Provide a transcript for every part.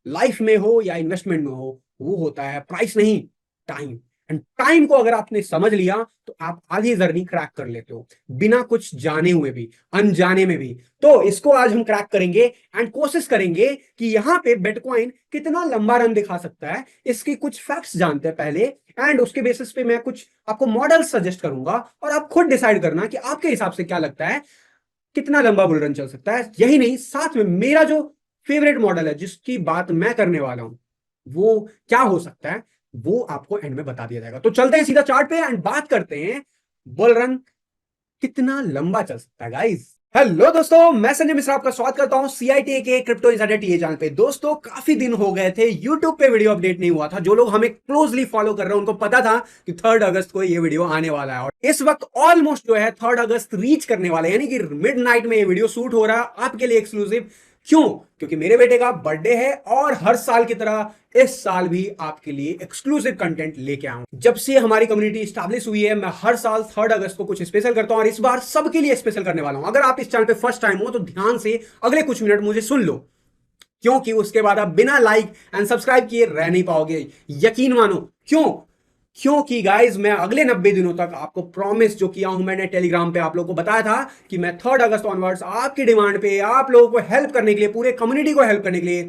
Life में हो या इन्वेस्टमेंट में हो, वो होता है प्राइस नहीं, टाइम। एंड टाइम को अगर आपने समझ लिया तो आप आधी जर्नी क्रैक कर लेते हो, बिना कुछ जाने हुए भी, अनजाने में भी। तो इसको आज हम क्रैक करेंगे एंड कोशिश करेंगे कि यहां पे बिटकॉइन कितना लंबा रन दिखा सकता है, इसकी कुछ फैक्ट्स जानते हैं पहले। एंड उसके बेसिस पे मैं कुछ आपको मॉडल सजेस्ट करूंगा और आप खुद डिसाइड करना कि आपके हिसाब से क्या लगता है कितना लंबा बुल रन चल सकता है। यही नहीं, साथ में मेरा जो फेवरेट मॉडल है जिसकी बात मैं करने वाला हूं, वो क्या हो सकता है, वो आपको एंड में बता दिया जाएगा। तो चलते हैं सीधा चार्ट पे एंड बात करते हैं बुल रन कितना लंबा चल सकता है गाइस। हेलो दोस्तों, मैं संजय मिश्रा आपका स्वागत करता हूं सीआईटी के क्रिप्टो इनसाइडर टीए चैनल पे। दोस्तों काफी दिन हो गए थे, यूट्यूब पे वीडियो अपडेट नहीं हुआ था। जो लोग हमें क्लोजली फॉलो कर रहे हैं उनको पता था कि 3 अगस्त को ये वीडियो आने वाला है, और इस वक्त ऑलमोस्ट जो है 3 अगस्त रीच करने वाले हैं, यानी कि मिड नाइट में ये वीडियो शूट हो रहा है आपके लिए एक्सक्लूसिव। क्यों? क्योंकि मेरे बेटे का बर्थडे है और हर साल की तरह इस साल भी आपके लिए एक्सक्लूसिव कंटेंट लेके आऊं। जब से हमारी कम्युनिटी स्टैब्लिश हुई है, मैं हर साल 3 अगस्त को कुछ स्पेशल करता हूं और इस बार सबके लिए स्पेशल करने वाला हूं। अगर आप इस चैनल पे फर्स्ट टाइम हो तो ध्यान से अगले कुछ मिनट मुझे सुन लो, क्योंकि उसके बाद आप बिना लाइक एंड सब्सक्राइब किए रह नहीं पाओगे। यकीन मानो। क्यों? क्योंकि गाइज मैं अगले 90 दिनों तक आपको प्रॉमिस जो किया हूं, मैंने टेलीग्राम पे आप लोगों को बताया था कि मैं 3 अगस्त ऑनवर्ड्स आपकी डिमांड पे आप लोगों को हेल्प करने के लिए, पूरे कम्युनिटी को हेल्प करने के लिए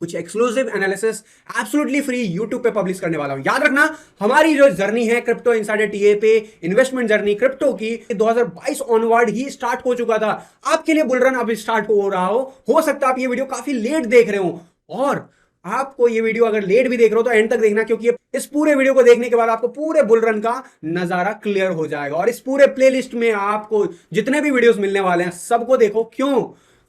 कुछ exclusive analysis absolutely free YouTube पे पब्लिश करने वाला हूं। याद रखना, हमारी जो जर्नी है क्रिप्टो इनसाइडर टीए पे, इन्वेस्टमेंट जर्नी क्रिप्टो की, 2022 ऑनवर्ड ही स्टार्ट हो चुका था। आपके लिए बुल रन अब स्टार्ट हो रहा हो सकता है आप ये वीडियो काफी लेट देख रहे हो, और आपको ये वीडियो अगर लेट भी देख रहे हो तो एंड तक देखना, क्योंकि इस पूरे वीडियो को देखने के बाद आपको पूरे बुल रन का नजारा क्लियर हो जाएगा। और इस पूरे प्लेलिस्ट में आपको जितने भी वीडियोस मिलने वाले हैं सबको देखो। क्यों?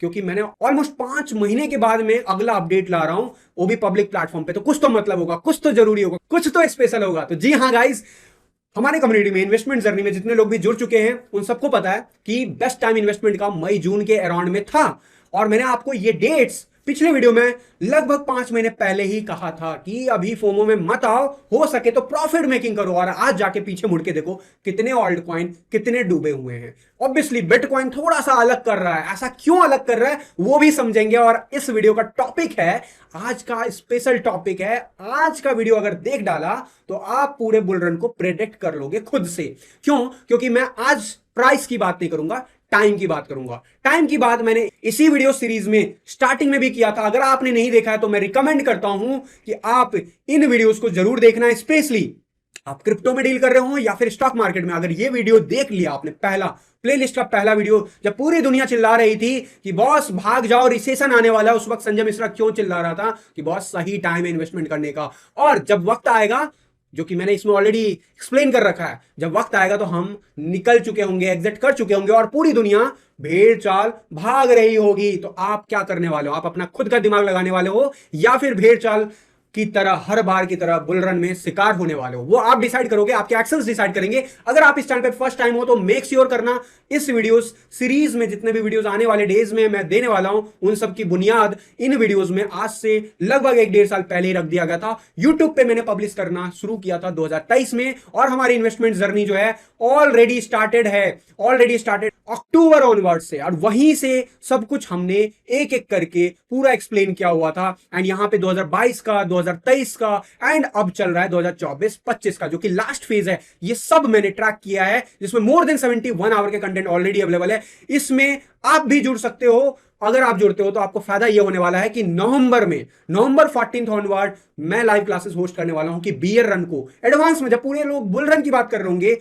क्योंकि मैंने ऑलमोस्ट 5 महीने के बाद में अगला अपडेट ला रहा हूं, वो भी पब्लिक प्लेटफॉर्म पे। तो कुछ तो मतलब होगा, कुछ तो जरूरी होगा, कुछ तो स्पेशल होगा। तो जी हाँ गाइस, हमारे कम्युनिटी में इन्वेस्टमेंट जर्नी में जितने लोग भी जुड़ चुके हैं उन सबको पता है कि बेस्ट टाइम इन्वेस्टमेंट का मई जून के अराउंड में था। और मैंने आपको ये डेट्स पिछले वीडियो में लगभग 5 महीने पहले ही कहा था कि अभी फोमो में मत आओ, हो सके तो प्रॉफिट मेकिंग करो। और आज जाके पीछे मुड़ के देखो कितने ऑल्ट कॉइन कितने डूबे हुए हैं। ऑब्वियसली बिटकॉइन थोड़ा सा अलग कर रहा है। ऐसा क्यों अलग कर रहा है वो भी समझेंगे। और इस वीडियो का टॉपिक है, आज का स्पेशल टॉपिक है, आज का वीडियो अगर देख डाला तो आप पूरे बुल रन को प्रेडिक्ट कर लोगे खुद से। क्यों? क्योंकि मैं आज प्राइस की बात नहीं करूंगा, टाइम की बात करूंगा। टाइम की बात मैंने इसी वीडियो सीरीज में स्टार्टिंग में भी किया था। अगर आपने नहीं देखा है तो मैं रिकमेंड करता हूं कि आप इन वीडियोस को जरूर देखना, स्पेशली आप क्रिप्टो में डील कर रहे हो या फिर स्टॉक मार्केट में। अगर ये वीडियो देख लिया आपने, पहला प्लेलिस्ट का पहला वीडियो, जब पूरी दुनिया चिल्ला रही थी कि बॉस भाग जाओ रिसेशन आने वाला है, उस वक्त संजय मिश्रा क्यों चिल्ला रहा था कि बॉस सही टाइम है इन्वेस्टमेंट करने का। और जब वक्त आएगा, जो कि मैंने इसमें ऑलरेडी एक्सप्लेन कर रखा है, जब वक्त आएगा तो हम निकल चुके होंगे, एग्जिट कर चुके होंगे और पूरी दुनिया भेड़ चाल भाग रही होगी। तो आप क्या करने वाले हो? आप अपना खुद का दिमाग लगाने वाले हो या फिर भेड़ चाल की तरह हर बार की तरह बुल रन में शिकार होने वाले हो? वो आप डिसाइड करोगे, आपके एक्शंस डिसाइड करेंगे। अगर आप इस चैनल पे फर्स्ट टाइम हो तो मेक श्योर करना इस वीडियोस सीरीज में जितने भी वीडियोस आने वाले डेज में मैं देने वाला हूं, उन सब की बुनियाद इन वीडियोस में आज से लगभग 1-1.5 साल पहले ही रख दिया गया था। यूट्यूब पे मैंने पब्लिश करना शुरू किया था 2023 में, और हमारी इन्वेस्टमेंट जर्नी जो है ऑलरेडी स्टार्टेड है, ऑलरेडी स्टार्टेड अक्टूबर ऑनवर्ड से। और वहीं से सब कुछ हमने एक एक करके पूरा एक्सप्लेन किया हुआ था। एंड यहां पे 2022 का, 2023 का एंड अब चल रहा है 2024-25 का, जो कि लास्ट फेज है। ये सब मैंने ट्रैक किया है, जिसमें मोर देन 71 आवर के कंटेंट ऑलरेडी अवेलेबल है। इसमें आप भी जुड़ सकते हो। अगर आप जुड़ते हो तो आपको फायदा यह होने वाला है कि नवंबर 14 ऑनवर्ड मैं लाइव क्लासेस होस्ट करने वाला हूं कि बियर रन को एडवांस में, जब पूरे लोग बुल रन की बात कर रहे होंगे,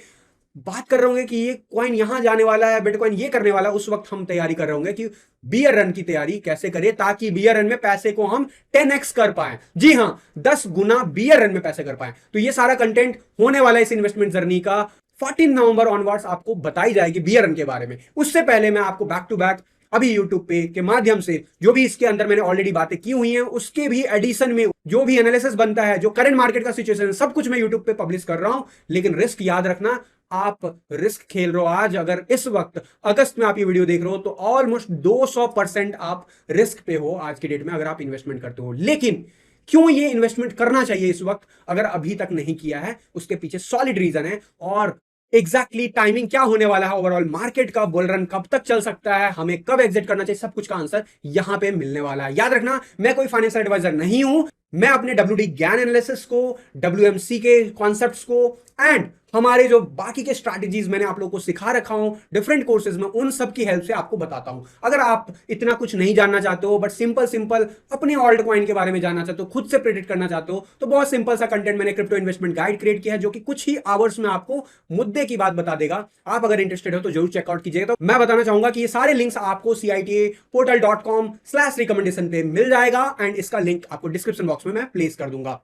बात कर रहे होंगे कि ये कॉइन यहां जाने वाला है, बिटकॉइन ये करने वाला है, उस वक्त हम तैयारी कर रहे होंगे कि बियर रन की तैयारी कैसे करें ताकि बियर रन में पैसे को हम 10x कर पाए। जी हां, 10 गुना बियर रन में पैसे कर पाए। तो ये सारा कंटेंट होने वाला है इस इन्वेस्टमेंट जर्नी का। 14 नवंबर ऑनवर्ड्स आपको बताई जाएगी बियर रन के बारे में। उससे पहले मैं आपको बैक टू बैक अभी यूट्यूब पे के माध्यम से जो भी इसके अंदर मैंने ऑलरेडी बातें की हुई हैं, उसके भी एडिशन में जो भी एनालिसिस बनता है, जो करंट मार्केट का सिचुएशन है, सब कुछ मैं यूट्यूब पे पब्लिश कर रहा हूं। लेकिन रिस्क याद रखना, आप रिस्क खेल रहे हो। आज अगर इस वक्त अगस्त में आप ये वीडियो देख रहे हो तो ऑलमोस्ट 200% आप रिस्क पे हो आज की डेट में, अगर आप इन्वेस्टमेंट करते हो। लेकिन क्यों ये इन्वेस्टमेंट करना चाहिए इस वक्त, अगर अभी तक नहीं किया है, उसके पीछे सॉलिड रीजन है। और एग्जैक्टली टाइमिंग क्या होने वाला है, ओवरऑल मार्केट का बुल रन कब तक चल सकता है, हमें कब एग्जिट करना चाहिए, सब कुछ का आंसर यहां पे मिलने वाला है। याद रखना, मैं कोई फाइनेंशियल एडवाइजर नहीं हूं। मैं अपने WD ज्ञान एनालिसिस को, WMC के कॉन्सेप्ट्स को एंड हमारे जो बाकी के स्ट्रैटेजीज मैंने आप लोगों को सिखा रखा हूं डिफरेंट कोर्सेज में, उन सब की हेल्प से आपको बताता हूं। अगर आप इतना कुछ नहीं जानना चाहते हो बट सिंपल सिंपल अपने ऑल्ट कॉइन के बारे में जानना चाहते हो, खुद से प्रेडिक्ट करना चाहते हो, तो बहुत सिंपल सा कंटेंट मैंने क्रिप्टो इन्वेस्टमेंट गाइड क्रिएट किया है जो कि कुछ ही आवर्स में आपको मुद्दे की बात बता देगा। आप अगर इंटरेस्टेड हो तो जरूर चेकआउट कीजिएगा। तो मैं बताना चाहूंगा कि ये सारे लिंक्स आपको citaportal.com/recommendation पे मिल जाएगा एंड इसका लिंक आपको डिस्क्रिप्शन बॉक्स में मैं प्लेस कर दूंगा।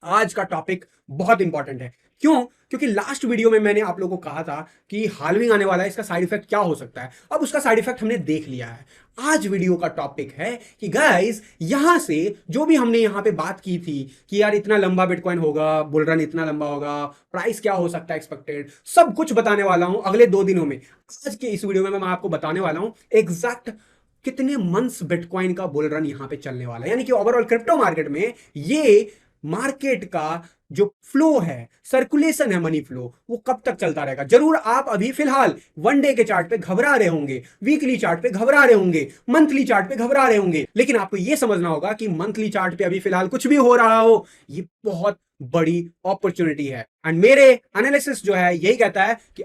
आज का टॉपिक बहुत इंपॉर्टेंट है। क्यों? क्योंकि लास्ट वीडियो में मैंने आप लोगों को कहा था कि हाल्विंग आने वाला है, इसका साइड इफेक्ट क्या हो सकता है। अब उसका साइड इफेक्ट हमने देख लिया है। आज वीडियो का टॉपिक है कि गाइस, यहां से जो भी हमने यहां पे बात की थी कि यार इतना लंबा बिटकॉइन होगा, बुल रन इतना लंबा होगा, प्राइस क्या हो सकता है एक्सपेक्टेड, सब कुछ बताने वाला हूं अगले 2 दिनों में। आज के इस वीडियो में मैं आपको बताने वाला हूं एग्जैक्ट कितने मंथ्स बिटकॉइन का बुल रन यहां पे चलने वाला है, यानी कि ओवरऑल क्रिप्टो मार्केट में ये मार्केट का जो फ्लो है, सर्कुलेशन है, मनी फ्लो, वो कब तक चलता रहेगा। जरूर आप अभी फिलहाल 1 डे के चार्ट पे घबरा रहे होंगे, वीकली चार्ट पे घबरा रहे होंगे, मंथली चार्ट पे घबरा रहे होंगे, लेकिन आपको यह समझना होगा कि मंथली चार्ट पे अभी फिलहाल कुछ भी हो रहा हो, ये बहुत बड़ी अपॉर्चुनिटी है। एंड मेरे एनालिसिस जो है यही कहता है कि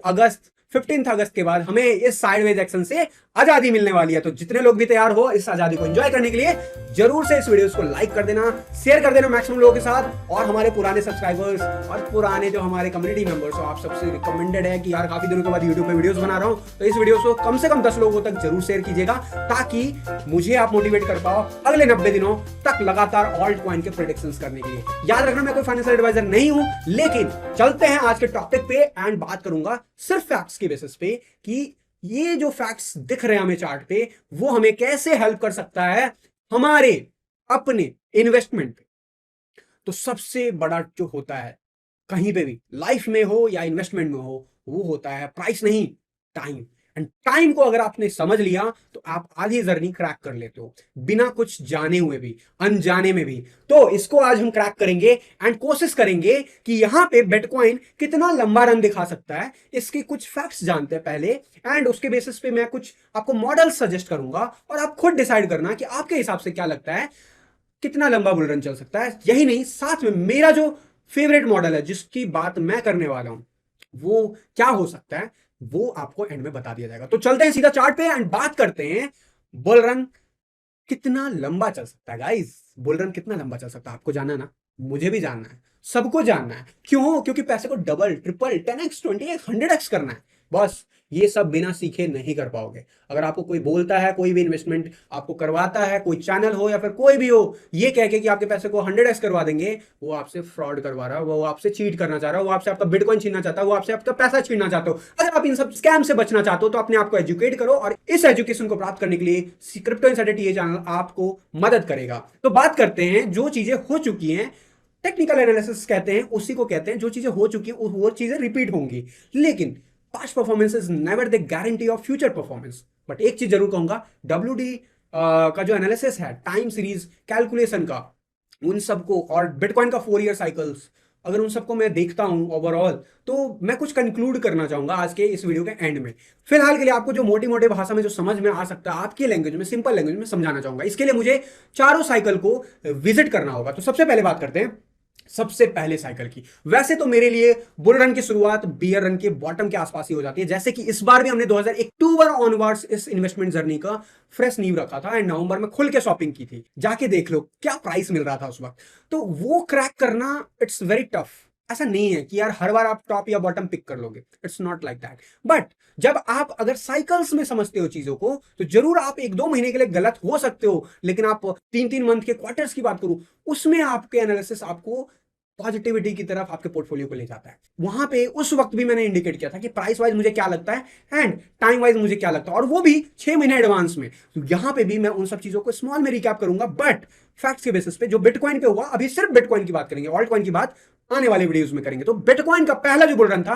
15 अगस्त के बाद हमें इस साइडवेज एक्शन से आजादी मिलने वाली है। तो जितने लोग भी तैयार हो इस आजादी को एंजॉय करने के लिए, जरूर से इस वीडियो को लाइक कर देना, शेयर कर देना मैक्सिमम लोगों के साथ। और हमारे पुराने सब्सक्राइबर्स और पुराने जो हमारे कम्युनिटी मेंबर्स हो, आप सबसे रिकमेंडेड है कि यार काफी दिनों के बाद यूट्यूब पे वीडियोस बना रहा हूं, तो इस वीडियो को कम से कम 10 लोगों तक जरूर शेयर कीजिएगा, ताकि मुझे आप मोटिवेट कर पाओ अगले 90 दिनों तक लगातार ऑल्ट कॉइन के प्रेडिक्शंस करने के लिए। याद रखना, मैं कोई फाइनेंशियल एडवाइजर नहीं हूं, लेकिन चलते हैं आज के टॉपिक पे एंड बात करूंगा सिर्फ फैक्ट्स के बेसिस पे कि ये जो फैक्ट्स दिख रहे हैं हमें चार्ट पे, वो हमें कैसे हेल्प कर सकता है हमारे अपने इन्वेस्टमेंट पे। तो सबसे बड़ा जो होता है कहीं पे भी, लाइफ में हो या इन्वेस्टमेंट में हो, वो होता है प्राइस नहीं, टाइम। एंड टाइम को अगर आपने समझ लिया तो आप आधी जर्नी क्रैक कर लेते हो, बिना कुछ जाने हुए भी, अनजाने में भी। तो इसको आज हम क्रैक करेंगे एंड कोशिश करेंगे कि यहां पे बिटकॉइन कितना लंबा रन दिखा सकता है, इसके कुछ फैक्ट्स जानते हैं पहले, एंड उसके बेसिस पे मैं कुछ आपको मॉडल सजेस्ट करूंगा और आप खुद डिसाइड करना कि आपके हिसाब से क्या लगता है कितना लंबा बुल रन चल सकता है। यही नहीं, साथ में मेरा जो फेवरेट मॉडल है जिसकी बात मैं करने वाला हूं, वो क्या हो सकता है, वो आपको एंड में बता दिया जाएगा। तो चलते हैं सीधा चार्ट पे एंड बात करते हैं बुल रन कितना लंबा चल सकता है। गाइस, बुल रन कितना लंबा चल सकता है आपको जानना है ना, मुझे भी जानना है, सबको जानना है। क्यों? क्योंकि पैसे को double, triple, 10x, 20x, 100x करना है। बस ये सब बिना सीखे नहीं कर पाओगे। अगर आपको कोई बोलता है, कोई भी इन्वेस्टमेंट आपको करवाता है, कोई चैनल हो या फिर कोई भी हो, ये कह के कि आपके पैसे को 100x करवा देंगे, वो आपसे फ्रॉड करवा रहा है, वो आपसे चीट करना चाह रहा है, वो आपसे आपका बिटकॉइन छीनना चाहता है, वो आपसे आपका पैसा छीनना चाहते हो। अगर आप इन सब स्कैम से बचना चाहते हो तो अपने आप को एजुकेट करो, और इस एजुकेशन को प्राप्त करने के लिए क्रिप्टो इनसाइडर टीए चैनल आपको मदद करेगा। तो बात करते हैं जो चीजें हो चुकी हैं, टेक्निकल एनालिसिस कहते हैं, उसी को कहते हैं जो चीजें हो चुकी हैं वो चीजें रिपीट होंगी। लेकिन past performance is never the guarantee of future performance. But एक चीज जरूर कहूंगा, WD का जो एनालिसिस है, टाइम सीरीज कैलकुलेशन का, उन सबको, और बिटकॉइन का 4 ईयर साइकिल्स, अगर उन सबको मैं देखता हूं ओवरऑल, तो मैं कुछ कंक्लूड करना चाहूंगा आज के इस वीडियो के एंड में। फिलहाल के लिए आपको जो मोटी मोटी भाषा में जो समझ में आ सकता है, आपकी लैंग्वेज में, सिंपल लैंग्वेज में समझाना चाहूंगा। इसके लिए मुझे चारों साइकिल को विजिट करना होगा। तो सबसे पहले बात करते हैं सबसे पहले साइकिल की। वैसे तो मेरे लिए बुल रन की शुरुआत बियर रन के बॉटम के आसपास ही हो जाती है, जैसे कि इस बार भी हमने 2001 अक्टूबर ऑनवर्ड्स इस इन्वेस्टमेंट जर्नी का फ्रेश नींव रखा था एंड नवंबर में खुल के शॉपिंग की थी। जाके देख लो क्या प्राइस मिल रहा था उस वक्त। तो वो क्रैक करना इट्स वेरी टफ। ऐसा नहीं है कि यार हर बार आप टॉप या बॉटम पिक कर लोगे, it's not like that. But जब आप अगर साइकिल्स में समझते हो चीजों को, तो जरूर आप 1-2 महीने के लिए गलत हो सकते हो, लेकिन आप 3-3 मंथ के क्वार्टर्स की बात करूं, उसमें आपके एनालिसिस आपको पॉजिटिविटी की तरफ आपके पोर्टफोलियो को ले जाता है। वहां पे उस वक्त भी मैंने इंडिकेट किया था कि प्राइस वाइज मुझे क्या लगता है एंड टाइम वाइज मुझे क्या लगता है, और वो भी 6 महीने एडवांस में। तो यहां पे भी मैं उन सब चीजों को स्मॉल में रिकैप करूंगा, बट फैक्ट्स के बेसिस पे। जो बिटकॉइन पे हुआ, अभी सिर्फ बिटकॉइन की बात करेंगे, ऑल्ट कॉइन की बात आने वाले वीडियोस में करेंगे। तो बिटकॉइन का पहला जो बुल रन था,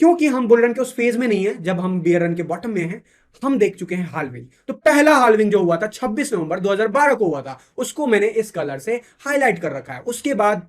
क्योंकि हम बुल रन के उस फेज में नहीं है जब हम बियर रन के बॉटम में हैं, हम देख चुके हैं हाल्विंग। तो पहला हाल्विंग जो हुआ था 26 नवंबर 2012 को हुआ था, उसको मैंने इस कलर से हाईलाइट कर रखा है। उसके बाद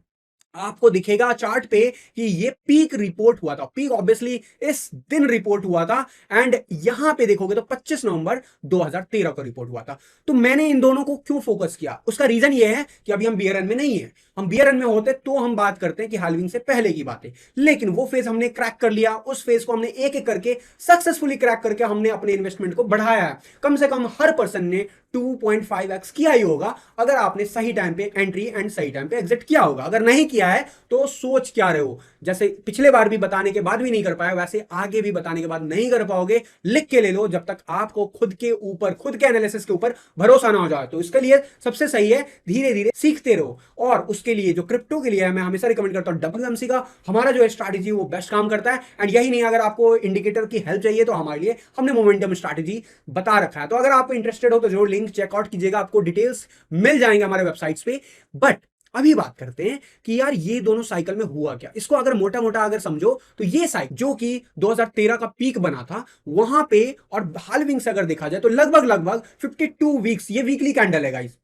आपको दिखेगा चार्ट पे कि ये पीक रिपोर्ट हुआ था, पीक ऑब्वियसली इस दिन रिपोर्ट हुआ था, एंड यहां पे देखोगे तो 25 नवंबर 2013 को रिपोर्ट हुआ था। तो मैंने इन दोनों को क्यों फोकस किया, उसका रीजन ये है कि अभी हम बियर रन में नहीं है। हम बियर रन में होते तो हम बात करते हैं कि हाल्विंग से पहले की बातें, लेकिन वो फेज हमने क्रैक कर लिया, उस फेज को हमने एक एक करके सक्सेसफुली क्रैक करके हमने अपने इन्वेस्टमेंट को बढ़ाया है। कम से कम हर पर्सन ने 2.5x किया ही होगा अगर आपने सही टाइम पे एंट्री एंड सही टाइम पे एग्जिट किया होगा। अगर नहीं किया है तो सोच क्या रहे हो, जैसे पिछले बार भी बताने के बाद भी नहीं कर पाए वैसे आगे भी बताने के बाद नहीं कर पाओगे। लिख के ले लो जब तक आपको खुद के ऊपर, खुद के एनालिसिस के ऊपर भरोसा ना हो जाए। तो इसके लिए सबसे सही है धीरे धीरे सीखते रहो, और उसके लिए जो क्रिप्टो के लिए है मैं हमेशा रिकमेंड करता हूं WMC का, हमारा जो स्ट्रैटेजी वो बेस्ट काम करता है। एंड यही नहीं, अगर आपको इंडिकेटर की हेल्प चाहिए तो हमारे लिए हमने मोमेंटम स्ट्रैटेजी बता रखा है। तो अगर आप इंटरेस्टेड हो तो जरूर लिंक चेकआउट कीजिएगा, आपको डिटेल्स मिल जाएंगे हमारे वेबसाइट्स पे। बट अभी बात करते हैं कि यार ये दोनों साइकिल में हुआ क्या। इसको अगर मोटा मोटा अगर समझो तो ये साइकिल जो कि 2013 का पीक बना था वहां पे, और हाल्विंग से अगर देखा जाए तो लगभग लगभग 52 वीक्स, ये वीकली कैंडल है गाइस,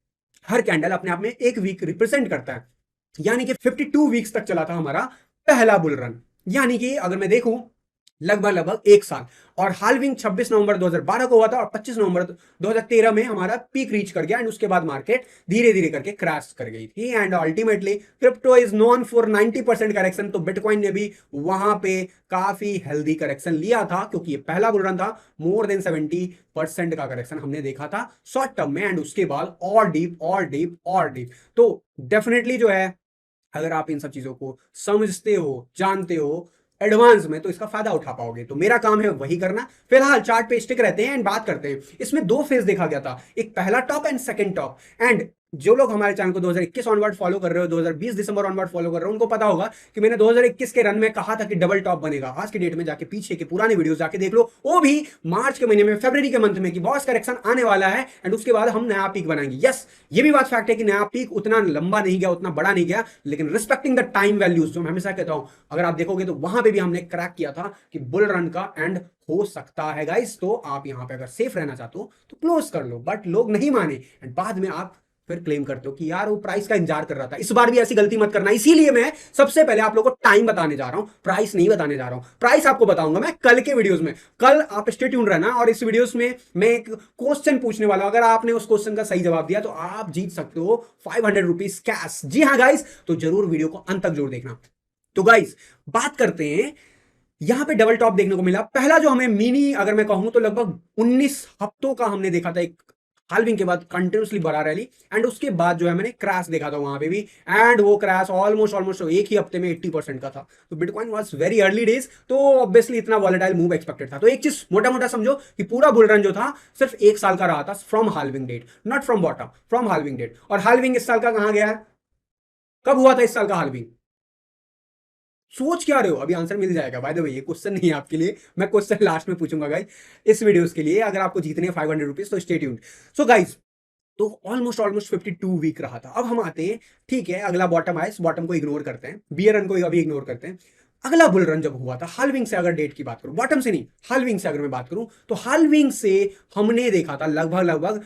हर कैंडल अपने आप में एक वीक रिप्रेजेंट करता है, यानी कि 52 वीक्स तक चला था हमारा पहला बुल रन। यानी कि अगर मैं देखूं लगभग लगभग एक साल, और हाल्विंग 26 नवंबर 2012 को हुआ था और 25 नवंबर 2013 में हमारा पीक रीच कर गया, एंड उसके बाद मार्केट धीरे धीरे करके क्रैश कर गई थी। And ultimately crypto is known for 90% correction, तो बिटकॉइन ने भी वहां पे काफी हेल्दी करेक्शन लिया था, क्योंकि ये पहला बुल रन था। मोर देन 70% का करेक्शन हमने देखा था शॉर्ट टर्म में, एंड उसके बाद और डीप और डीप और डीप। तो डेफिनेटली जो है, अगर आप इन सब चीजों को समझते हो, जानते हो एडवांस में, तो इसका फायदा उठा पाओगे। तो मेरा काम है वही करना। फिलहाल चार्ट पे स्टिक रहते हैं एंड बात करते हैं। इसमें दो फेज देखा गया था, एक पहला top and second top. And जो लोग हमारे चैनल को 2021 ऑनवर्ड फॉलो कर रहे हो, 2020 दिसंबर ऑनवर्ड फॉलो कर रहे हो, उनको पता होगा कि मैंने 2021 के रन में कहा था कि डबल टॉप बनेगा। आज के डेट में जाके पीछे के पुराने वीडियोस जाके देख लो, वो भी मार्च के महीने में, फरवरी के मंथ में, कि बॉस करेक्शन आने वाला है एंड उसके बाद हम नया पीक बनाएंगे। यस, ये भी बात फैक्ट है कि नया पीक उतना लंबा नहीं गया, उतना बड़ा नहीं गया, लेकिन रिस्पेक्टिंग द टाइम वैल्यूज, जो मैं हमेशा कहता हूं, अगर आप देखोगे तो वहां पे भी हमने क्रैक किया था कि बुल रन का एंड हो सकता है गाइस। तो आप यहां पे अगर सेफ रहना चाहते हो तो क्लोज कर लो, बट लोग नहीं माने एंड बाद में आप फिर क्लेम करते हो कि यार वो प्राइस का इंतजार कर रहा था। इस बार भी ऐसी गलती मत करना। इसीलिए मैं सबसे पहले आप लोगों को टाइम बताने जा रहा हूं, प्राइस नहीं बताने जा रहा हूं। प्राइस आपको बताऊंगा मैं कल के वीडियोस में। कल आप स्टे ट्यून रहना, और इस वीडियोस में मैं एक क्वेश्चन पूछने वाला हूं। अगर आपने उस क्वेश्चन का सही जवाब दिया तो आप जीत सकते हो 500 रुपीज कैश। जी हाँ गाइस, तो जरूर वीडियो को अंत तक जरूर देखना। तो गाइस बात करते हैं, यहां पे डबल टॉप देखने को मिला। पहला जो हमें मिनी अगर मैं कहूं तो लगभग 19 हफ्तों का हमने देखा था एक हाल्विंग के बाद कंटिन्यूसली बढ़ा रैली, एंड उसके बाद जो है मैंने क्रैश देखा था वहां पे भी, एंड वो क्रैश ऑलमोस्ट एक ही हफ्ते में 80% का था। तो bitcoin was very early days, तो ऑब्वियसली इतना वॉलेटाइल मूव एक्सपेक्टेड था। तो एक चीज मोटा मोटा समझो कि पूरा बुल रन जो था सिर्फ एक साल का रहा था, from halving date, not from bottom, from halving date. और हाल्विंग इस साल का कहां गया है, कब हुआ था इस साल का हाल्विंग? सोच क्या रहे हो? अभी आंसर मिल जाएगा। बाय द वे ये क्वेश्चन नहीं है आपके लिए, मैं क्वेश्चन लास्ट में पूछूंगा गाइस इस वीडियोस के लिए। अगर आपको जीतने 500 रुपीज तो स्टे ट्यून्ड। सो गाइस, तो ऑलमोस्ट 52 वीक रहा था। अब हम आते हैं, ठीक है, अगला बॉटम आया, इस बॉटम को इग्नोर करते हैं, बियर रन को अभी इग्नोर करते हैं। अगला बुल रन जब हुआ था हाल्विंग से, अगर डेट की बात करूं, बॉटम से नहीं, हाल्विंग से अगर मैं बात करूं, तो हाल्विंग से हमने देखा था लगभग लगभग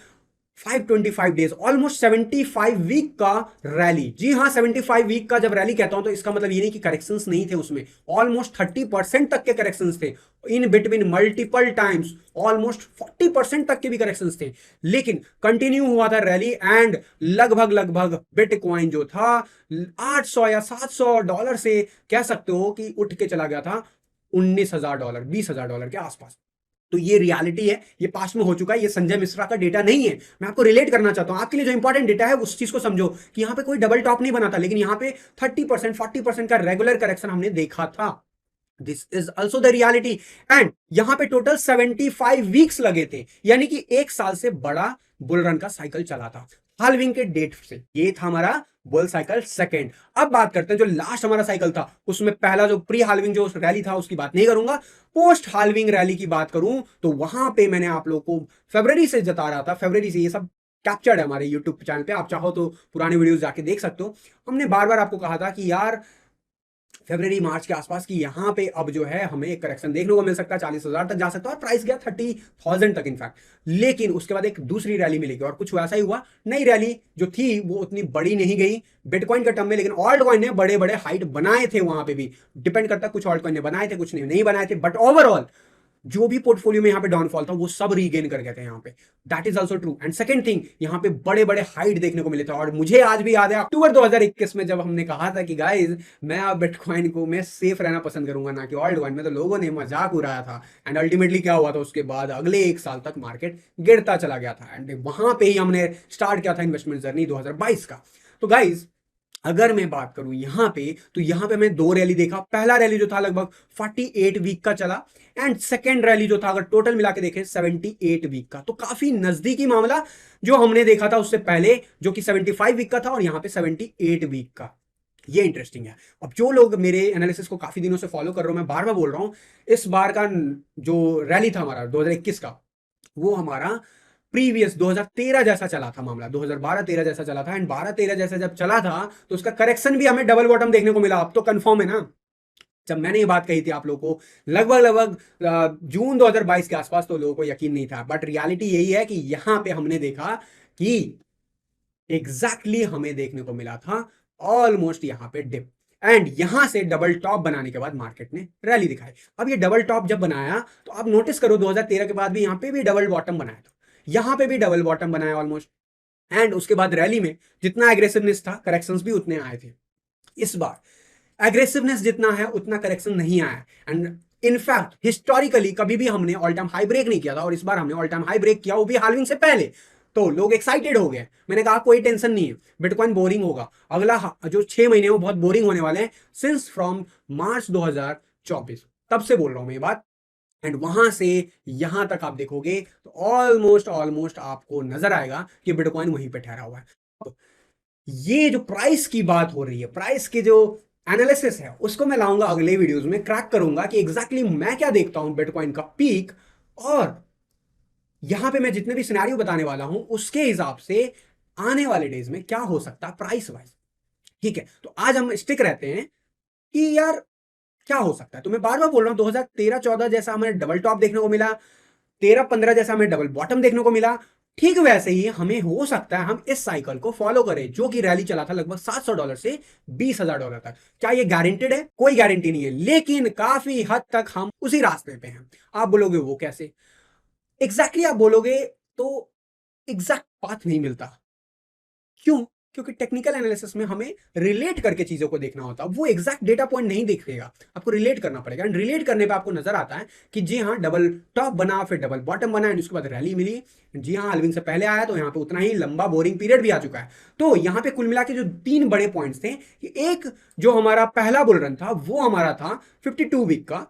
525 डेज, ऑलमोस्ट 75 वीक का रैली। जी हाँ, 75 वीक का जब रैली कहता हूं तो इसका मतलब ये नहीं कि करेक्शंस नहीं थे उसमें, ऑलमोस्ट 30% तक के करेक्शंस थे in between multiple times, almost 40% तक के भी करेक्शंस थे, लेकिन कंटिन्यू हुआ था रैली। एंड लगभग लगभग बिटकॉइन जो था 800 या $700 से कह सकते हो कि उठ के चला गया था $19,000, $20,000 के आसपास। तो ये रियलिटी है, ये पास्ट में हो चुका है, ये संजय मिश्रा का डेटा नहीं है। मैं आपको रिलेट करना चाहता हूं, आपके लिए जो इंपॉर्टेंट डेटा है उस चीज को समझो कि यहां पे कोई डबल टॉप नहीं बना था, लेकिन यहां पे 30% 40% का रेगुलर करेक्शन हमने देखा था। This is also the reality. And यहां पे टोटल 75 वीक्स लगे थे, यानी कि एक साल से बड़ा बुल रन का साइकिल चला था हाल्विंग के डेट से। ये था हमारा बुल साइकिल सेकंड। अब बात करते हैं जो लास्ट हमारा साइकिल था, उसमें पहला जो प्री हाल्विंग जो रैली था उसकी बात नहीं करूंगा, पोस्ट हाल्विंग रैली की बात करूं तो वहां पे मैंने आप लोगों को फरवरी से जता रहा था, फरवरी से, ये सब कैप्चर्ड है हमारे यूट्यूब चैनल पे, आप चाहो तो पुराने वीडियोस जाके देख सकते हो। हमने बार बार आपको कहा था कि यार फरवरी मार्च के आसपास की यहाँ पे अब जो है हमें एक करेक्शन देखने को मिल सकता है, 40,000 तक जा सकता है और प्राइस गया 30,000 तक इनफैक्ट। लेकिन उसके बाद एक दूसरी रैली मिलेगी और कुछ वैसा ही हुआ, नई रैली जो थी वो उतनी बड़ी नहीं गई बिटकॉइन के टर्म में, लेकिन ऑल्ट कॉइन ने बड़े बड़े हाइट बनाए थे वहां पे भी, डिपेंड करता है, कुछ ऑल्ट कॉइन ने बनाए थे कुछ नहीं बनाए थे, बट ओवरऑल जो भी पोर्टफोलियो में यहाँ पे डाउनफॉल था वो सब रीगेन कर गए थे यहाँ पे। That is also true. And second thing, यहाँ पे बड़े बड़े हाइट देखने को मिले थे और मुझे आज भी याद है अक्टूबर 2021 में जब हमने कहा था कि गाइस मैं अब बिटकॉइन को मैं सेफ रहना पसंद करूंगा ना कि ऑल्ट कॉइन में, तो लोगों ने मजाक उड़ाया था। एंड अल्टीमेटली क्या हुआ था, उसके बाद अगले एक साल तक मार्केट गिरता चला गया था एंड वहां पे ही हमने स्टार्ट किया था इन्वेस्टमेंट जर्नी 2022 का। तो गाइज अगर मैं बात करूं यहां पे, तो यहां पे मैं दो रैली देखा। पहला रैली जो था लगभग 48 वीक का चला एंड सेकेंड रैली जो था अगर टोटल मिला के देखें 78 वीक का, तो काफी नजदीकी मामला जो हमने देखा था उससे पहले जो कि 75 वीक का था और यहां पे 78 वीक का। ये इंटरेस्टिंग है। अब जो लोग मेरे एनालिसिस को काफी दिनों से फॉलो कर रहे हो, मैं बार बार बोल रहा हूं, इस बार का जो रैली था हमारा 2021 का, वो हमारा प्रीवियस 2013 जैसा चला था मामला, 2012-13 जैसा चला था। एंड 12-13 जैसा जब चला था तो उसका करेक्शन भी हमें डबल बॉटम देखने को मिला। अब तो कंफर्म है ना, जब मैंने ये बात कही थी आप लोगों को लगभग लगभग जून 2022 के आसपास, तो लोगों को यकीन नहीं था, बट रियलिटी यही है कि यहां पे हमने देखा कि एग्जैक्टली हमें देखने को मिला था ऑलमोस्ट यहां पे डिप एंड यहां से डबल टॉप बनाने के बाद मार्केट ने रैली दिखाई। अब ये डबल टॉप जब बनाया तो आप नोटिस करो 2013 के बाद भी यहां पे भी डबल बॉटम बनाया था, यहां पे भी डबल बॉटम बनाया ऑलमोस्ट। एंड उसके बाद रैली में जितना एग्रेसिवनेस था करेक्शंस भी उतने आए थे। इस बार एग्रेसिवनेस जितना है उतना करेक्शन नहीं आया एंड इनफैक्ट हिस्टोरिकली कभी भी हमने ऑल टाइम हाई ब्रेक नहीं किया था और इस बार हमने ऑल टाइम हाई ब्रेक किया, वो भी हाल्विंग से पहले। तो लोग एक्साइटेड हो गए, मैंने कहा कोई टेंशन नहीं है, बिटकॉइन बोरिंग होगा, अगला जो 6 महीने वो बहुत बोरिंग होने वाले हैं सिंस फ्रॉम मार्च 2024, तब से बोल रहा हूं मैं ये बात। एंड वहां से यहां तक आप देखोगे तो ऑलमोस्ट आपको नजर आएगा कि बिटकॉइन वहीं पे ठहरा हुआ है। तो ये जो प्राइस की बात हो रही है, प्राइस के जो एनालिसिस है उसको मैं लाऊंगा अगले वीडियोस में, क्रैक करूंगा कि एग्जैक्टली मैं क्या देखता हूं बिटकॉइन का पीक, और यहां पे मैं जितने भी सिनेरियो बताने वाला हूं उसके हिसाब से आने वाले डेज में क्या हो सकता है प्राइस वाइज। ठीक है, तो आज हम स्टिक रहते हैं कि यार क्या हो सकता है। तो मैं बार बार बोल रहा हूं 2013-14 जैसा हमें डबल टॉप देखने को मिला, 13-15 जैसा हमें डबल बॉटम देखने को मिला, ठीक वैसे ही हमें हो सकता है हम इस साइकिल को फॉलो करें जो कि रैली चला था लगभग $700 से $20,000 तक। क्या ये गारंटेड है? कोई गारंटी नहीं है, लेकिन काफी हद तक हम उसी रास्ते पे हैं। आप बोलोगे वो कैसे? एग्जैक्टली आप बोलोगे तो एग्जैक्ट पाथ नहीं मिलता। क्यों? क्योंकि टेक्निकल एनालिसिस में हमें रिलेट करके चीजों को देखना होता है, वो एग्जैक्ट डेटा पॉइंट नहीं दिखेगा, आपको रिलेट करना पड़ेगा। एंड रिलेट करने पे आपको नजर आता है कि जी हाँ डबल टॉप बना, फिर डबल बॉटम बना एंड उसके बाद रैली मिली। जी हाँ हाल्विंग से पहले आया तो यहाँ पे उतना ही लंबा बोरिंग पीरियड भी आ चुका है। तो यहाँ पे कुल मिला के जो 3 बड़े पॉइंट्स थे, एक जो हमारा पहला बुल रन था वो हमारा था 52 वीक का,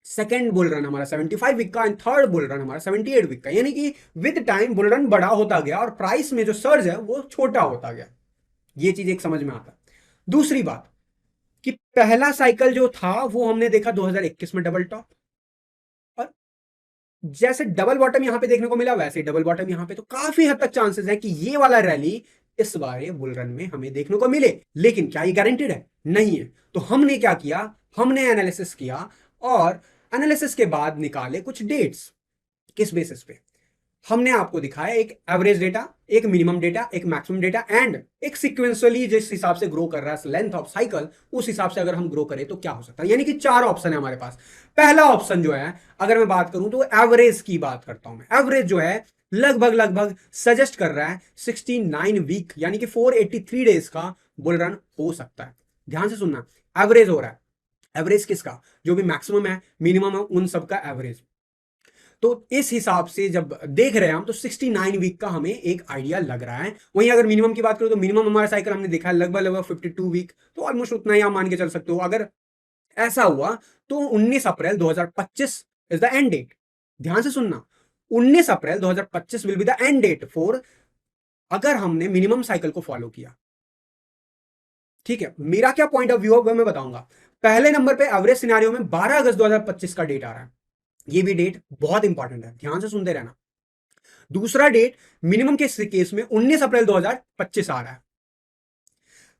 सेकेंड बुल रन हमारा 75 वीक का एंड थर्ड बुल रन हमारा 78 वीक का। यानी कि विद टाइम बुल रन बड़ा होता गया और प्राइस में जो सर्ज है वो छोटा होता गया। ये चीज एक समझ में आता। दूसरी बात कि पहला साइकिल जो था वो हमने देखा 2021 में डबल टॉप, और जैसे डबल बॉटम यहां पे देखने को मिला वैसे डबल बॉटम यहां पे, तो काफी हद तक चांसेस है कि ये वाला रैली इस बार बुल रन में हमें देखने को मिले। लेकिन क्या ये गारंटेड है? नहीं है। तो हमने क्या किया, हमने एनालिसिस किया और एनालिसिस के बाद निकाले कुछ डेट्स। किस बेसिस पे? हमने आपको दिखाया एक एवरेज डेटा, एक मिनिमम डेटा, एक मैक्सिमम डेटा एंड एक सीक्वेंशियली जिस हिसाब से ग्रो कर रहा है लेंथ ऑफ साइकिल, उस हिसाब से अगर हम ग्रो करें तो क्या हो सकता है। यानी कि 4 ऑप्शन है हमारे पास। पहला ऑप्शन जो है अगर मैं बात करूं तो एवरेज की बात करता हूं मैं। एवरेज जो है लगभग सजेस्ट कर रहा है 69 वीक यानी कि 483 डेज का बुल रन हो सकता है। ध्यान से सुनना, एवरेज हो रहा है। एवरेज किसका? जो भी मैक्सिमम है मिनिमम है उन सबका एवरेज। तो इस हिसाब से जब देख रहे हैं हम तो 69 वीक का हमें एक आइडिया लग रहा है। वहीं अगर मिनिमम की बात करें तो मिनिमम हमारा साइकिल हमने देखा है लगभग 52 वीक, तो ऑलमोस्ट उतना ही आप मान के चल सकते हो। अगर ऐसा हुआ तो 19 April 2025 is the end date. ध्यान से सुनना, 19 April 2025 will be the end date for, अगर हमने मिनिमम साइकिल को फॉलो किया। ठीक है, मेरा क्या पॉइंट ऑफ व्यू है वो मैं बताऊंगा। पहले नंबर पे एवरेज सिनेरियो में 12 अगस्त 2025 का डेट आ रहा है। ये भी डेट बहुत इंपॉर्टेंट है, ध्यान से सुनते रहना। दूसरा डेट मिनिमम के केस में 19 अप्रैल 2025 आ रहा है।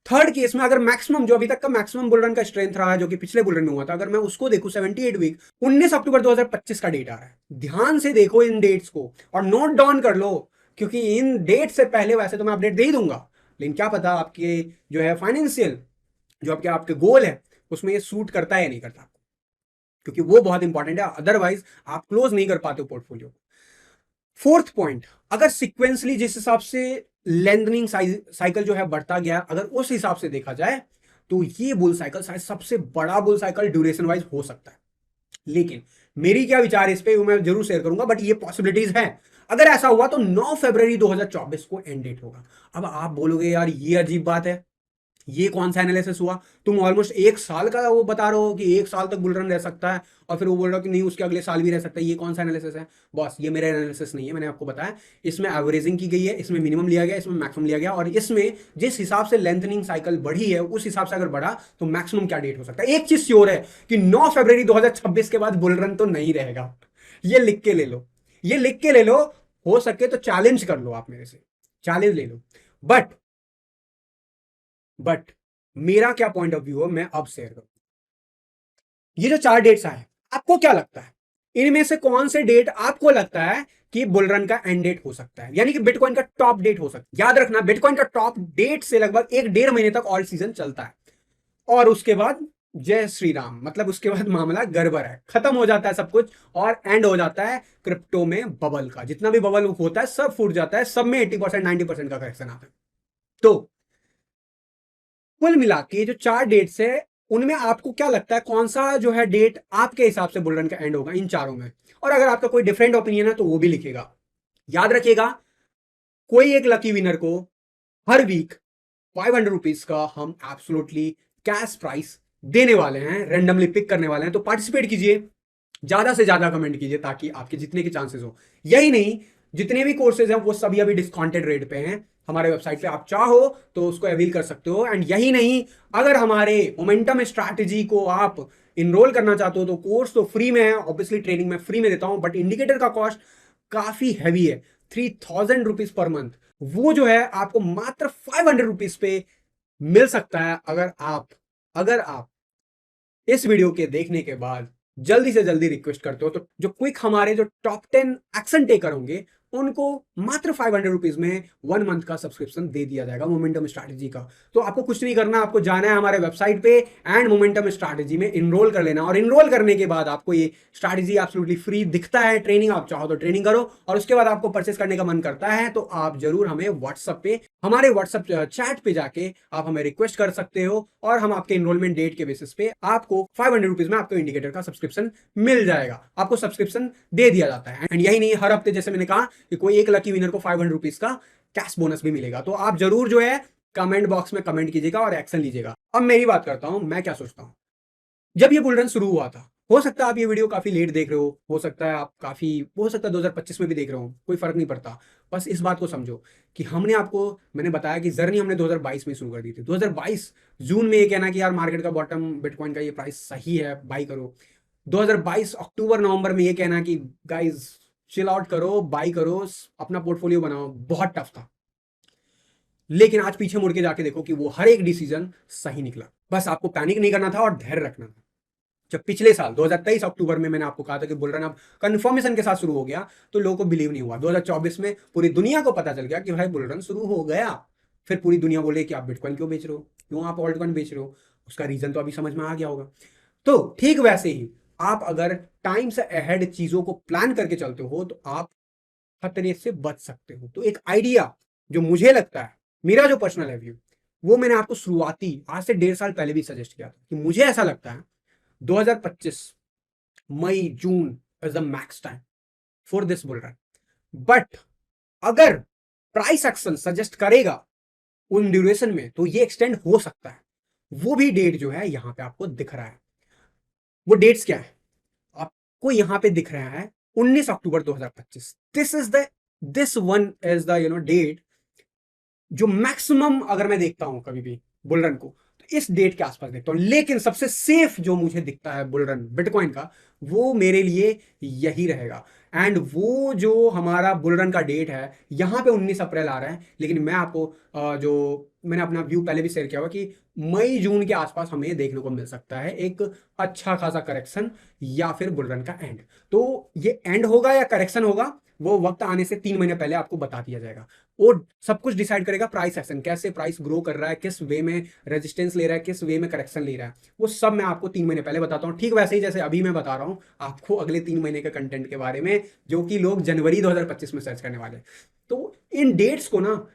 थर्ड केस में अगर मैक्सिमम, जो अभी तक का मैक्सिमम बुल रन का स्ट्रेंथ रहा है जो कि पिछले बुल रन में हुआ था, अगर मैं उसको देखूं 78 वीक, 19 अक्टूबर 2025 का डेट आ रहा है। ध्यान से देखो इन डेट्स को और नोट डाउन कर लो, क्योंकि इन डेट से पहले वैसे तो मैं अपडेट दे ही दूंगा, लेकिन क्या पता आपके जो है फाइनेंशियल, जो आपके आपके गोल है उसमें ये सूट करता है या नहीं करता, क्योंकि वो बहुत इंपॉर्टेंट है, अदरवाइज आप क्लोज नहीं कर पाते हो पोर्टफोलियो। फोर्थ पॉइंट, अगर सिक्वेंसली जिस हिसाब से लेंथनिंग साइकिल जो है बढ़ता गया, अगर उस हिसाब से देखा जाए तो ये बुल साइकिल शायद सबसे बड़ा बुल साइकिल ड्यूरेशन वाइज हो सकता है। लेकिन मेरी क्या विचार है इस पे वो मैं जरूर शेयर करूंगा, बट ये पॉसिबिलिटीज है। अगर ऐसा हुआ तो 9 फरवरी 2024 को एंड डेट होगा। अब आप बोलोगे यार ये अजीब बात है, ये कौन सा एनालिसिस हुआ, तुम ऑलमोस्ट एक साल का वो बता रहे हो कि एक साल तक बुल रन रह सकता है, और फिर वो बोल रहा हो कि नहीं उसके अगले साल भी रह सकता है, ये कौन सा एनालिसिस है। बॉस ये मेरा एनालिसिस नहीं है, मैंने आपको बताया इसमें एवरेजिंग की गई है, इसमें मिनिमम लिया गया, इसमें मैक्सिमम लिया गया, और इसमें जिस हिसाब से लेंथनिंग साइकिल बढ़ी है उस हिसाब से अगर बढ़ा तो मैक्सिमम क्या डेट हो सकता है। एक चीज श्योर है कि 9 फरवरी 2026 के बाद बुल रन तो नहीं रहेगा, ये लिख के ले लो, ये लिख के ले लो। हो सके तो चैलेंज कर लो, आप मेरे से चैलेंज ले लो। बट मेरा क्या पॉइंट ऑफ व्यू है मैं अब शेयर करूं। ये जो 4 डेट्स आए, आपको क्या लगता है इनमें से कौन से डेट आपको लगता है कि बुल रन का एंड डेट हो सकता है, यानी कि बिटकॉइन का टॉप डेट हो सकता है। याद रखना बिटकॉइन का टॉप डेट से लगभग 1-1.5 महीने तक ऑल सीजन चलता है, और उसके बाद जय श्री राम, मतलब उसके बाद मामला गड़बड़ है, खत्म हो जाता है सब कुछ, और एंड हो जाता है क्रिप्टो में बबल का। जितना भी बबल होता है सब फूट जाता है, सब में 80% 90% का करेक्शन आता है। तो कुल मिला के जो 4 डेट्स है उनमें आपको क्या लगता है कौन सा जो है डेट आपके हिसाब से बुल रन का एंड होगा इन चारों में। और अगर आपका कोई डिफरेंट ओपिनियन है तो वो भी लिखेगा। याद रखिएगा कोई एक लकी विनर को हर वीक 500 रुपीज का हम एब्सोल्युटली कैश प्राइस देने वाले हैं, रेंडमली पिक करने वाले हैं। तो पार्टिसिपेट कीजिए, ज्यादा से ज्यादा कमेंट कीजिए ताकि आपके जीतने के चांसेस हो। यही नहीं, जितने भी कोर्सेज हैं वो सभी अभी डिस्काउंटेड रेट पे हैं हमारे वेबसाइट पे, आप चाहो तो उसको अवेल कर सकते हो। एंड यही नहीं, अगर हमारे मोमेंटम स्ट्रैटेजी को आप इनरोल करना चाहते हो तो कोर्स तो फ्री में है, ऑब्वियसली ट्रेनिंग में फ्री में देता हूं, बट इंडिकेटर का कॉस्ट काफी हैवी है, 3000 रुपीज पर मंथ। वो जो है आपको मात्र 500 रुपीज पे मिल सकता है, अगर आप इस वीडियो के देखने के बाद जल्दी से जल्दी रिक्वेस्ट करते हो तो जो क्विक हमारे जो टॉप 10 एक्शन टेकर होंगे उनको मात्र 500 रुपीज में 1 मंथ का सब्सक्रिप्शन दे दिया जाएगा मोमेंटम स्ट्रैटेजी का। तो आपको कुछ नहीं करना, आपको जाना है हमारे वेबसाइट पे एंड मोमेंटम स्ट्रैटेजी में इनरोल कर लेना, और इनरोल करने के बाद आपको ये स्ट्रैटेजी एब्सोल्युटली फ्री दिखता है। ट्रेनिंग आप चाहो तो ट्रेनिंग करो, और उसके बाद आपको परचेस करने का मन करता है तो आप जरूर हमें व्हाट्सएप पे, हमारे व्हाट्सएप चैट पे जाके आप हमें रिक्वेस्ट कर सकते हो, और हम आपके इनरोलमेंट डेट के बेसिस पे आपको 500 रुपीज में आपको इंडिकेटर का सब्सक्रिप्शन मिल जाएगा, आपको सब्सक्रिप्शन दे दिया जाता है। एंड यही नहीं, हर हफ्ते जैसे मैंने कहा कि कोई एक लकी विनर को 500 रुपीज का कैश बोनस भी मिलेगा। तो आप जरूर जो है कमेंट बॉक्स में कमेंट कीजिएगा और एक्शन लीजिएगा। अब मेरी बात करता हूं, मैं क्या सोचता हूं। जब ये बुल रन शुरू हुआ था, हो सकता है आप ये वीडियो काफी लेट देख रहे हो सकता है आप काफी, हो सकता है 2025 में भी देख रहे हो, कोई फर्क नहीं पड़ता। बस इस बात को समझो कि मैंने बताया कि जर्नी हमने 2022 में शुरू कर दी थी। 2022 जून में ये कहना कि यार मार्केट का बॉटम बिटकॉइन का ये प्राइस सही है, बाई करो। 2022 अक्टूबर नवंबर में ये कहना कि गाइस चिल आउट करो, बाई करो, अपना पोर्टफोलियो बनाओ, बहुत टफ था। लेकिन आज पीछे मुड़ के जाके देखो कि वो हर एक डिसीजन सही निकला। बस आपको पैनिक नहीं करना था और धैर्य रखना था। जब पिछले साल 2023 अक्टूबर में मैंने आपको कहा था कि बुल रन अब कंफर्मेशन के साथ शुरू हो गया, तो लोगों को बिलीव नहीं हुआ। 2024 में पूरी दुनिया को पता चल गया कि भाई बुल रन शुरू हो गया। फिर पूरी दुनिया बोले कि आप बिटकॉइन क्यों बेच रहे हो, क्यों आप ऑल्ट कॉइन बेच रहे हो। उसका रीजन तो अभी समझ में आ गया होगा। तो ठीक वैसे ही आप अगर टाइम से अहेड चीजों को प्लान करके चलते हो तो आप खतरे से बच सकते हो। तो एक आइडिया जो मुझे लगता है, मेरा जो पर्सनल है व्यू, वो मैंने आपको शुरुआती आज से 1.5 साल पहले भी सजेस्ट किया था कि मुझे ऐसा लगता है 2025 May June is the max time for this bull run. But अगर प्राइस एक्शन सजेस्ट करेगा उन ड्यूरेशन में तो ये एक्सटेंड हो सकता है। वो भी डेट जो है यहां पे आपको दिख रहा है। वो डेट्स क्या है आपको यहां पे दिख रहा है, 19 October 2025। This one is the date जो मैक्सिमम, अगर मैं देखता हूं कभी भी बुल रन को तो इस डेट के आसपास देखता हूं। लेकिन सबसे सेफ जो मुझे दिखता है बुल रन बिटकॉइन का, वो मेरे लिए यही रहेगा। एंड वो जो हमारा बुल रन का डेट है यहां पे 19 अप्रैल आ रहा है, लेकिन मैं आपको जो मैंने अपना व्यू पहले भी शेयर किया हुआ कि मई जून के आसपास हमें देखने को मिल सकता है एक अच्छा खासा करेक्शन या फिर बुलरन का एंड। तो ये एंड होगा या करेक्शन होगा, वो वक्त आने से 3 महीने पहले आपको बता दिया जाएगा। वो सब कुछ डिसाइड करेगा प्राइस एक्शन, कैसे प्राइस ग्रो कर रहा है, किस वे में रेजिस्टेंस ले रहा है, किस वे में करेक्शन ले रहा है, वो सब मैं आपको 3 महीने पहले बताता हूँ। ठीक वैसे ही जैसे अभी मैं बता रहा हूँ आपको अगले 3 महीने के कंटेंट के बारे में, जो कि लोग जनवरी 2025 में सर्च करने वाले हैं। तो इन डेट्स को ना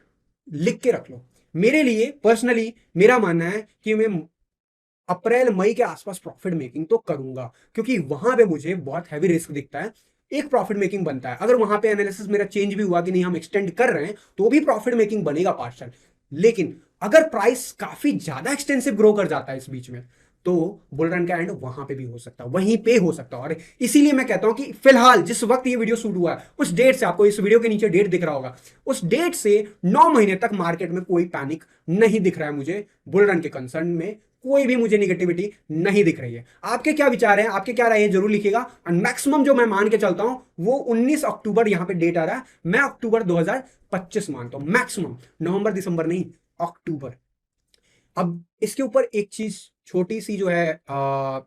लिख के रख लो। मेरे लिए पर्सनली मेरा मानना है कि मैं अप्रैल मई के आसपास प्रॉफिट मेकिंग तो करूंगा, क्योंकि वहां पे मुझे बहुत हैवी रिस्क दिखता है, एक प्रॉफिट मेकिंग बनता है। अगर वहां पे एनालिसिस मेरा चेंज भी हुआ कि नहीं हम एक्सटेंड कर रहे हैं, तो भी प्रॉफिट मेकिंग बनेगा पार्शल। लेकिन अगर प्राइस काफी ज्यादा एक्सटेंसिव ग्रो कर जाता है इस बीच में, तो बुल रन का एंड वहां पे भी हो सकता है, वहीं पे हो सकता है। और इसीलिए मैं कहता हूं कि फिलहाल जिस वक्त ये वीडियो शूट हुआ है उस डेट से, आपको इस वीडियो के नीचे डेट दिख रहा होगा, उस डेट से 9 महीने तक मार्केट में कोई पैनिक नहीं दिख रहा है मुझे। बुल रन के कंसर्न में कोई भी मुझे निगेटिविटी नहीं दिख रही है। आपके क्या विचार हैं, आपके क्या राय है, जरूर लिखिएगा। और मैक्सिमम जो मैं मान के चलता हूं वो 19 अक्टूबर यहां पे डेट आ रहा है, मैं अक्टूबर 2025 मानता हूं मैक्सिमम, नवंबर दिसंबर नहीं, अक्टूबर। अब इसके ऊपर एक चीज छोटी सी जो है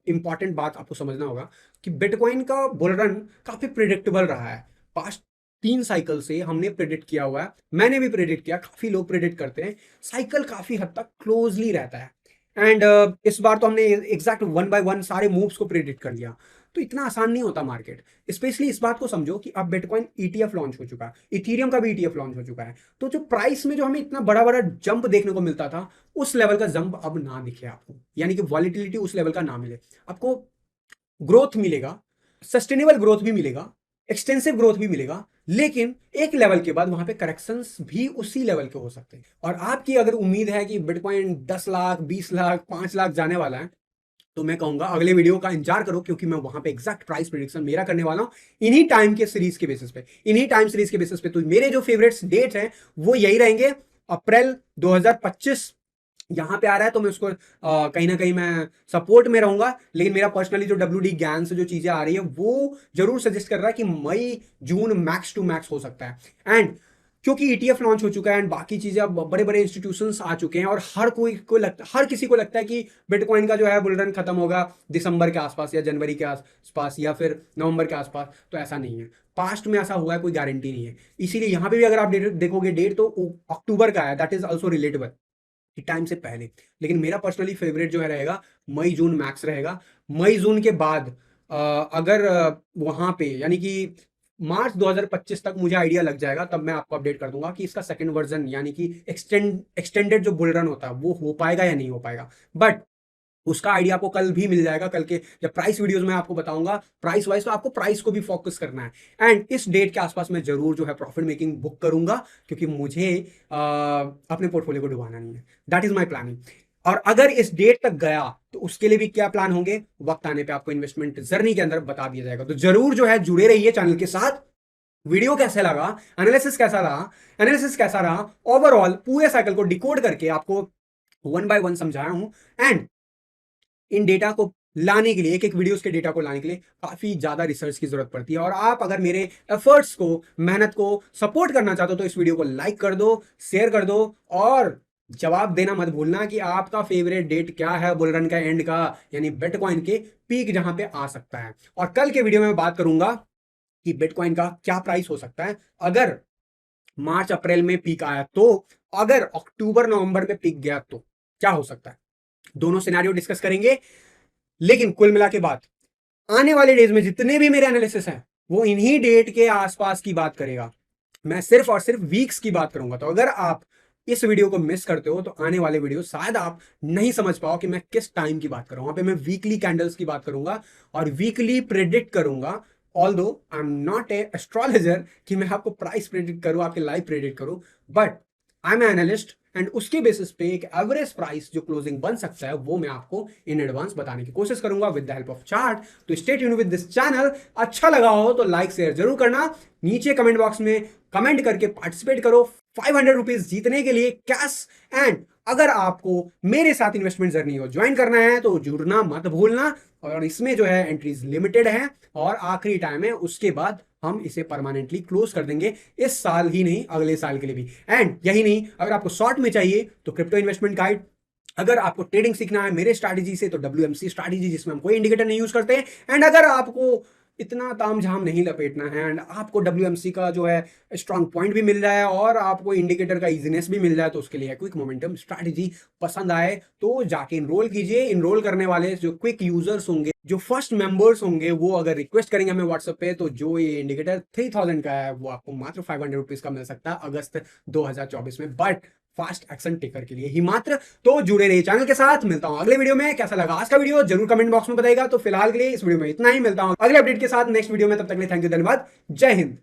इंपॉर्टेंट बात आपको समझना होगा कि बिटकॉइन का बुल रन काफी प्रिडिक्टेबल रहा है। पास्ट 3 साइकिल से हमने प्रेडिक्ट किया हुआ है, मैंने भी प्रेडिक्ट किया, काफी लोग प्रेडिक्ट करते हैं, साइकिल काफी हद तक क्लोजली रहता है। एंड इस बार तो हमने एग्जैक्ट 1 बाय 1 सारे मूव्स को प्रेडिक्ट कर लिया। तो इतना आसान नहीं होता मार्केट। स्पेशली इस बात को समझो कि अब बिटकॉइन ईटीएफ लॉन्च हो चुका है, इथेरियम का भी ईटीएफ लॉन्च हो चुका है। तो जो प्राइस में जो हमें इतना बड़ा बड़ा जंप देखने को मिलता था, उस लेवल का जंप अब ना दिखे आपको, यानी कि वॉलिटिलिटी उस लेवल का ना मिले आपको। ग्रोथ मिलेगा, सस्टेनेबल ग्रोथ भी मिलेगा, एक्सटेंसिव ग्रोथ भी मिलेगा, लेकिन एक लेवल के बाद वहां पे करेक्शंस भी उसी लेवल के हो सकते हैं। और आपकी अगर उम्मीद है कि बिटकॉइन 10 लाख 20 लाख 5 लाख जाने वाला है, तो मैं कहूंगा अगले वीडियो का इंतजार करो, क्योंकि मैं वहां पे एग्जैक्ट प्राइस प्रेडिक्शन मेरा करने वाला हूं इन्हीं टाइम के सीरीज के बेसिस पे, इन्हीं टाइम सीरीज के बेसिस पे। तो मेरे जो फेवरेट्स डेट हैं वो यही रहेंगे, अप्रैल 2025 यहां पे आ रहा है, तो मैं उसको कहीं ना कहीं मैं सपोर्ट में रहूंगा। लेकिन मेरा पर्सनली जो WD ज्ञान से जो चीजें आ रही है वो जरूर सजेस्ट कर रहा है कि मई जून मैक्स टू मैक्स हो सकता है। एंड क्योंकि ईटीएफ लॉन्च हो चुका है एंड बाकी चीजें अब बड़े बड़े इंस्टीट्यूशंस आ चुके हैं, और हर किसी को लगता है कि बिटकॉइन का जो है बुल रन खत्म होगा दिसंबर के आसपास या जनवरी के आसपास या फिर नवंबर के आसपास। तो ऐसा नहीं है, पास्ट में ऐसा हुआ है, कोई गारंटी नहीं है। इसीलिए यहां पे भी अगर आप देखोगे डेट तो अक्टूबर का है, that is also relatable time से पहले। लेकिन मेरा पर्सनली फेवरेट जो है रहेगा मई जून मैक्स रहेगा। मई जून के बाद अगर वहां पे यानी कि मार्च 2025 तक मुझे आइडिया लग जाएगा, तब मैं आपको अपडेट कर दूंगा कि इसका सेकंड वर्जन यानी कि एक्सटेंडेड जो बुल रन होता है वो हो पाएगा या नहीं हो पाएगा। बट उसका आइडिया आपको कल भी मिल जाएगा, कल के जब प्राइस वीडियोस में आपको बताऊंगा प्राइस वाइज, तो आपको प्राइस को भी फोकस करना है। एंड इस डेट के आसपास मैं जरूर जो है प्रॉफिट मेकिंग बुक करूंगा, क्योंकि मुझे अपने पोर्टफोलियो को डुबाना नहीं है, दैट इज माय प्लानिंग। और अगर इस डेट तक गया तो उसके लिए भी क्या प्लान होंगे, वक्त आने पे आपको इन्वेस्टमेंट जर्नी के अंदर बता दिया जाएगा। तो जरूर जो है जुड़े रहिए चैनल के साथ। वीडियो कैसे लगा, एनालिसिस कैसा रहा, ओवरऑल पूरे साइकिल को डिकोड करके आपको 1 बाय 1 समझाया हूं। एंड इन डेटा को लाने के लिए, एक एक वीडियोस के डेटा को लाने के लिए काफी ज्यादा रिसर्च की जरूरत पड़ती है। और आप अगर मेरे एफर्ट्स को, मेहनत को सपोर्ट करना चाहते हो तो इस वीडियो को लाइक कर दो, शेयर कर दो, और जवाब देना मत भूलना कि आपका फेवरेट डेट क्या है बुल रन का एंड का, यानी बिटकॉइन के पीक जहां पे आ सकता है। और कल के वीडियो में बात करूंगा कि बिटकॉइन का क्या प्राइस हो सकता है अगर मार्च अप्रैल में पीक आया, तो अगर अक्टूबर नवंबर में पीक गया तो क्या हो सकता है। दोनों सिनेरियो डिस्कस करेंगे। लेकिन कुल मिला के बात, आने वाले डेज में जितने भी मेरे एनालिसिस हैं वो इन्हीं डेट के आसपास की बात करेगा, मैं सिर्फ और सिर्फ वीक्स की बात करूंगा। तो अगर आप इस वीडियो को मिस करते हो तो आने वाले वीडियो शायद आप नहीं समझ पाओ कि मैं किस टाइम की बात कर रहा हूं। वहां पे मैं वीकली कैंडल्स की बात करूंगा और वीकली प्रेडिक्ट करूंगा। Although I am not a astrologer कि मैं आपको प्राइस प्रेडिक्ट करूं, आपके लाइफ प्रेडिक्ट करूं, but I am analyst and उसके बेसिस पे एक एवरेज प्राइस जो क्लोजिंग बन सकता है वो मैं आपको इन एडवांस बताने की कोशिश करूंगा with the help of chart. तो stay tuned with this channel. अच्छा लगा हो तो लाइक शेयर जरूर करना, नीचे कमेंट बॉक्स में कमेंट करके पार्टिसिपेट करो 500 रुपीज जीतने के लिए कैश। एंड अगर आपको मेरे साथ इन्वेस्टमेंट जर्नी को ज्वाइन करना है तो जुड़ना मत भूलना। और इसमें जो है एंट्रीज लिमिटेड है और आखिरी टाइम है, उसके बाद हम इसे परमानेंटली क्लोज कर देंगे, इस साल ही नहीं अगले साल के लिए भी। एंड यही नहीं, अगर आपको शॉर्ट में चाहिए तो क्रिप्टो इन्वेस्टमेंट गाइड, अगर आपको ट्रेडिंग सीखना है मेरे स्ट्रैटेजी से तो WMC स्ट्रैटेजी, जिसमें हम कोई इंडिकेटर नहीं यूज करते हैं। एंड अगर आपको इतना तामझाम नहीं लपेटना है एंड आपको WMC का जो है स्ट्रांग पॉइंट भी मिल जाए और आपको इंडिकेटर का इजीनेस भी मिल जाए, तो उसके लिए क्विक मोमेंटम स्ट्रैटेजी पसंद आए तो जाके इनरोल कीजिए। इनरोल करने वाले जो क्विक यूजर्स होंगे, जो फर्स्ट मेंबर्स होंगे, वो अगर रिक्वेस्ट करेंगे हमें व्हाट्सएप पे, तो जो ये इंडिकेटर 3000 का है वो आपको मात्र 500 रुपीज का मिल सकता है अगस्त 2024 में, बट फास्ट एक्शन टेकर के लिए ही मात्र। तो जुड़े रहिए चैनल के साथ। मिलता हूं अगले वीडियो में। कैसा लगा आज का वीडियो जरूर कमेंट बॉक्स में बताइएगा। तो फिलहाल के लिए इस वीडियो में इतना ही, मिलता हूं अगले अपडेट के साथ नेक्स्ट वीडियो में। तब तक के लिए थैंक यू, धन्यवाद, जय हिंद।